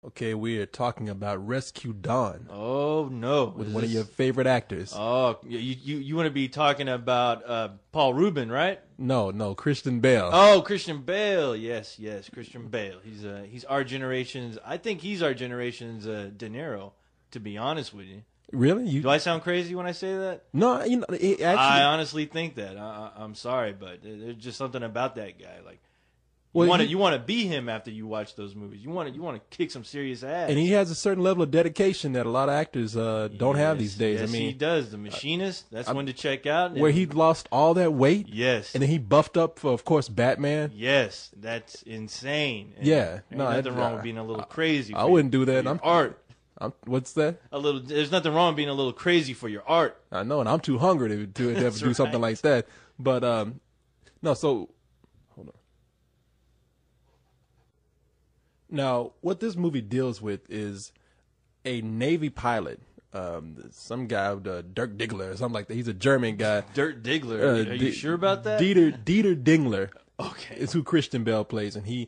Okay, we are talking about Rescue Dawn Oh no! with one of your favorite actors. Oh, you want to be talking about Paul Rubin, right? No, Christian Bale. Oh, Christian Bale. Yes, Christian Bale. He's our generation's. I think he's our generation's De Niro. To be honest with you, Really? do I sound crazy when I say that? No, actually, I honestly think that. I'm sorry, but there's just something about that guy. Like Well, you want to be him after you watch those movies. You want to kick some serious ass. and he has a certain level of dedication that a lot of actors don't have these days. Yes, I mean, he does. The Machinist. That's when to check out. where he lost all that weight. Yes. And then he buffed up for, of course, Batman. Yes, that's insane. And Yeah, ain't no, nothing wrong with being a little crazy. I wouldn't do that. I'm art. What's that? There's nothing wrong with being a little crazy for your art. I know, and I'm too hungry to ever That's do something right. like that. But no. So hold on. Now, what this movie deals with is a Navy pilot, some guy, Dirk Diggler or something like that. He's a German guy. Dirk Diggler. Are you sure about that? Dieter Dingler. Okay. Is who Christian Bale plays, and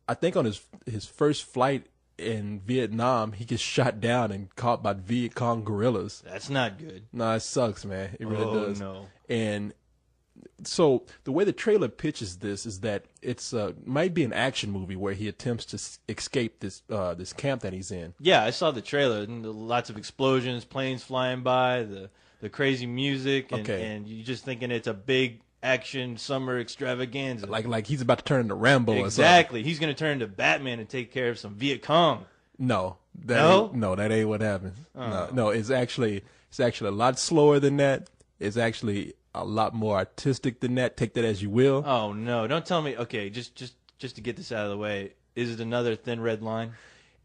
I think on his first flight in Vietnam, he gets shot down and caught by Viet Cong guerrillas. That's not good. No, it sucks, man. It really does. No. And so the way the trailer pitches this is that it's might be an action movie where he attempts to escape this camp that he's in. Yeah, I saw the trailer. And lots of explosions, planes flying by, the crazy music, and you're just thinking it's a big action summer extravaganza. Like he's about to turn into Rambo or something. Exactly. He's going to turn into Batman and take care of some Viet Cong. No, that ain't what happens. Oh. No, it's actually a lot slower than that. It's actually a lot more artistic than that. Take that as you will. Oh no! Don't tell me. Okay, just to get this out of the way, is it another Thin Red Line?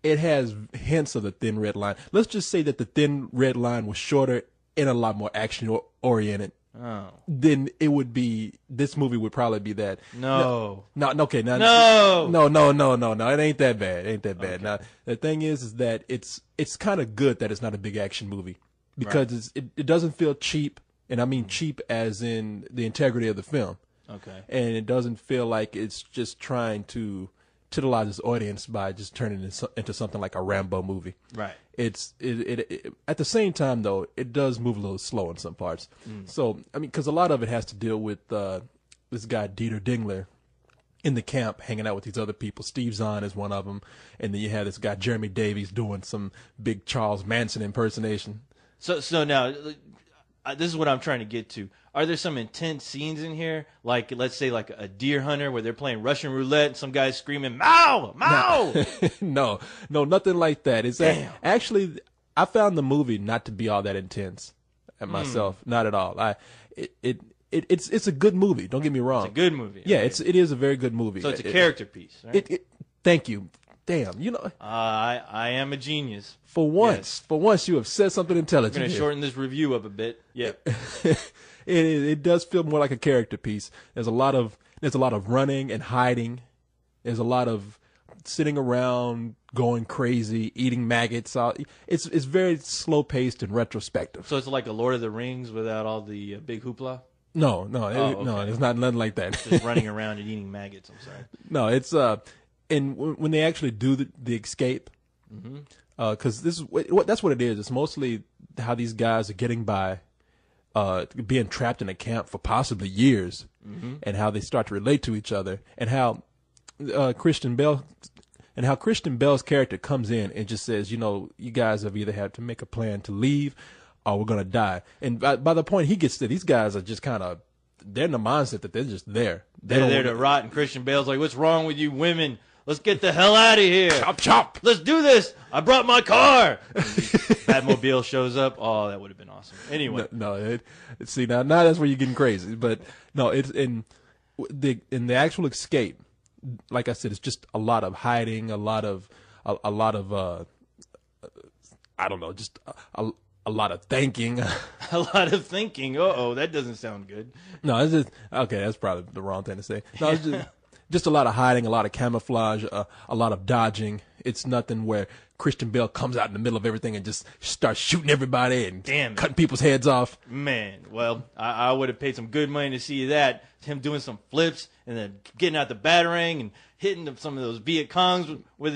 It has hints of the Thin Red Line. Let's just say that the Thin Red Line was shorter and a lot more action oriented. Oh Then it would be. This movie would probably be that. no! Okay, no. It ain't that bad. It ain't that bad. Okay. Now the thing is that it's kind of good that it's not a big action movie because it doesn't feel cheap, and I mean cheap as in the integrity of the film. Okay. And it doesn't feel like it's just trying to titilize its audience by just turning it into something like a Rambo movie. Right. It at the same time though, it does move a little slow in some parts. So I mean, because a lot of it has to deal with this guy Dieter Dingler in the camp hanging out with these other people. Steve Zahn is one of them, and then you have this guy Jeremy Davies doing some big Charles Manson impersonation. So now, this is what I'm trying to get to. Are there some intense scenes in here, like let's say like a deer hunter where they're playing Russian roulette and some guy's screaming "Mow, Mow"? No, nothing like that. It's actually I found the movie not to be all that intense myself, not at all. It's a good movie. Don't get me wrong. It's a good movie. Yeah, Okay. it is a very good movie. So it's a character piece. Right? Thank you. Damn, I am a genius. For once you have said something intelligent. We're going to here. shorten this review up a bit. Yep. It does feel more like a character piece. There's a lot of running and hiding. There's a lot of sitting around, going crazy, eating maggots. It's very slow paced and retrospective. So it's like a Lord of the Rings without all the big hoopla? No, okay. it's not nothing like that. Just running around and eating maggots. I'm sorry. No, it's and when they actually do the escape, because that's what it is. It's mostly how these guys are getting by, being trapped in a camp for possibly years, and how they start to relate to each other, and how Christian Bale's character comes in and just says, you guys have either had to make a plan to leave, or we're gonna die. And by the point he gets there, these guys are just kind of they're in the mindset that they're just there. They're there to rot, and Christian Bale's like, "What's wrong with you women? Let's get the hell out of here. Chop, chop. Let's do this. I brought my car." Batmobile shows up. Oh, that would have been awesome. Anyway. See, now that's where you're getting crazy. But no, it's in the actual escape. Like I said, it's just a lot of hiding, a lot of I don't know, just a lot of thinking. A lot of thinking. Uh-oh, that doesn't sound good. No, it's just okay. That's probably the wrong thing to say. No, it's just a lot of hiding, a lot of camouflage, a lot of dodging, It's nothing where Christian Bale comes out in the middle of everything and just starts shooting everybody and cutting people's heads off. Man, well, I would have paid some good money to see that. Him doing some flips and then getting out the batarang and hitting some of those Viet Congs with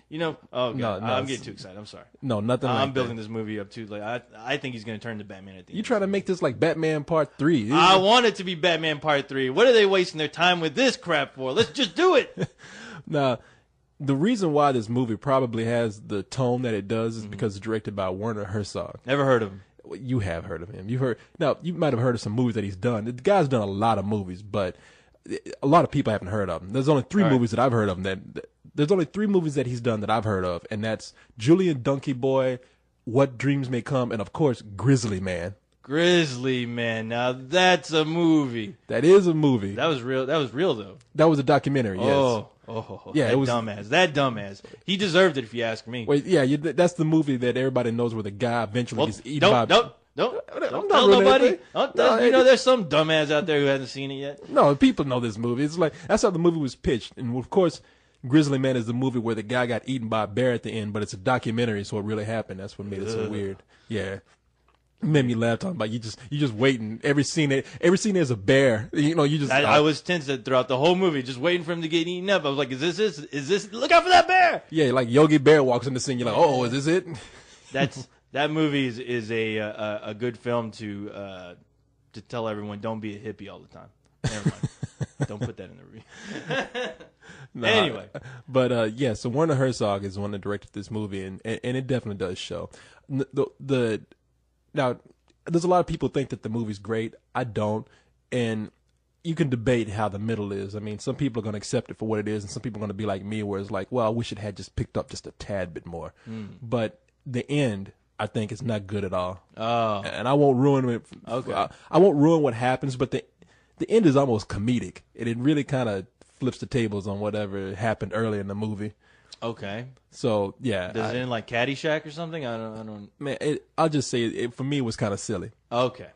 you know. Oh, God. I'm getting too excited. I'm sorry. No, nothing like I'm building this movie up too. Like I think he's going to turn to Batman at the end. You trying to make this like Batman Part 3. I want it to be Batman Part 3. What are they wasting their time with this crap for? Let's just do it. Now, the reason why this movie probably has the tone that it does is because it's directed by Werner Herzog. Never heard of him. You have heard of him. You might have heard of some movies that he's done. The guy's done a lot of movies, but a lot of people haven't heard of him. There's only three movies that I've heard of him. There's only 3 movies that he's done that I've heard of, and that's Julian Donkey Boy, What Dreams May Come, and of course Grizzly Man. Grizzly Man. Now that's a movie. That is a movie. That was real. That was real though. That was a documentary. Yes. Yeah, that dumbass. He deserved it, if you ask me. Wait, yeah, that's the movie that everybody knows where the guy eventually gets eaten by. Don't tell nobody. You know, there's some dumbass out there who hasn't seen it yet. No, people know this movie. It's like that's how the movie was pitched, and of course, Grizzly Man is the movie where the guy got eaten by a bear at the end, but it's a documentary, so it really happened. That's what made it so weird. Yeah. It made me laugh talking about you just waiting. Every scene there's a bear. You know, you just I was tense throughout the whole movie, just waiting for him to get eaten up. I was like, is this look out for that bear? Yeah, like Yogi Bear walks in the scene, you're like, oh, is this it? That movie is a good film to tell everyone don't be a hippie all the time. Never mind. Don't put that in the review. Anyway. But yeah, so Werner Herzog is the one that directed this movie, and it definitely does show. Now, there's a lot of people think that the movie's great. I don't. And you can debate how the middle is. I mean, some people are going to accept it for what it is, and some people are going to be like me, where it's like, well, I wish it had just picked up just a tad bit more. But the end, I think, is not good at all. Oh. And I won't ruin it. Okay. I won't ruin what happens, but the end is almost comedic. It really kind of flips the tables on whatever happened earlier in the movie. Okay. So yeah, does it end like Caddyshack or something? I don't. Man, I'll just say it for me it was kind of silly. Okay.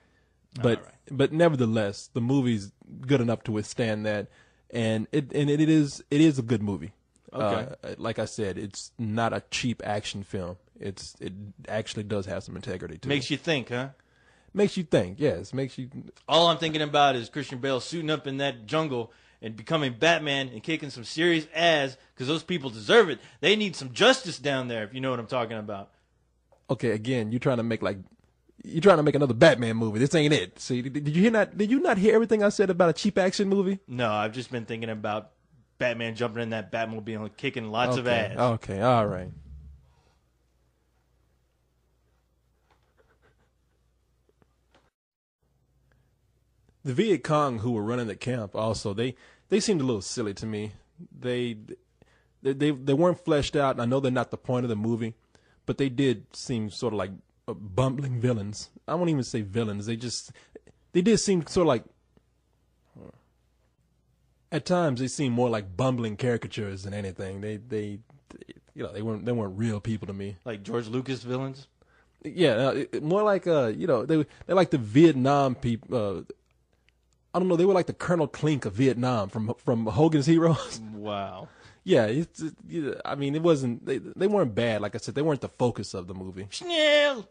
But nevertheless, the movie's good enough to withstand that, and it is a good movie. Okay. Like I said, it's not a cheap action film. It actually does have some integrity to it. Makes you think, huh? Makes you think. Yes, makes you. All I'm thinking about is Christian Bale suiting up in that jungle and becoming Batman and kicking some serious ass because those people deserve it. They need some justice down there, if you know what I'm talking about. Okay, again, you're trying to make another Batman movie. This ain't it. See, did you not hear everything I said about a cheap action movie? No, I've just been thinking about Batman jumping in that Batmobile and kicking lots of ass. Okay, all right. The Viet Cong who were running the camp also, they seemed a little silly to me. They weren't fleshed out. I know they're not the point of the movie, but they did seem sort of like bumbling villains. I won't even say villains. They did seem sort of like, at times they seemed more like bumbling caricatures than anything. They weren't real people to me. Like George Lucas villains? Yeah, more like they're like the Vietnam people. I don't know. They were like the Colonel Klink of Vietnam from Hogan's Heroes. Wow. Yeah, I mean, it wasn't. They weren't bad. Like I said, they weren't the focus of the movie. Schnell.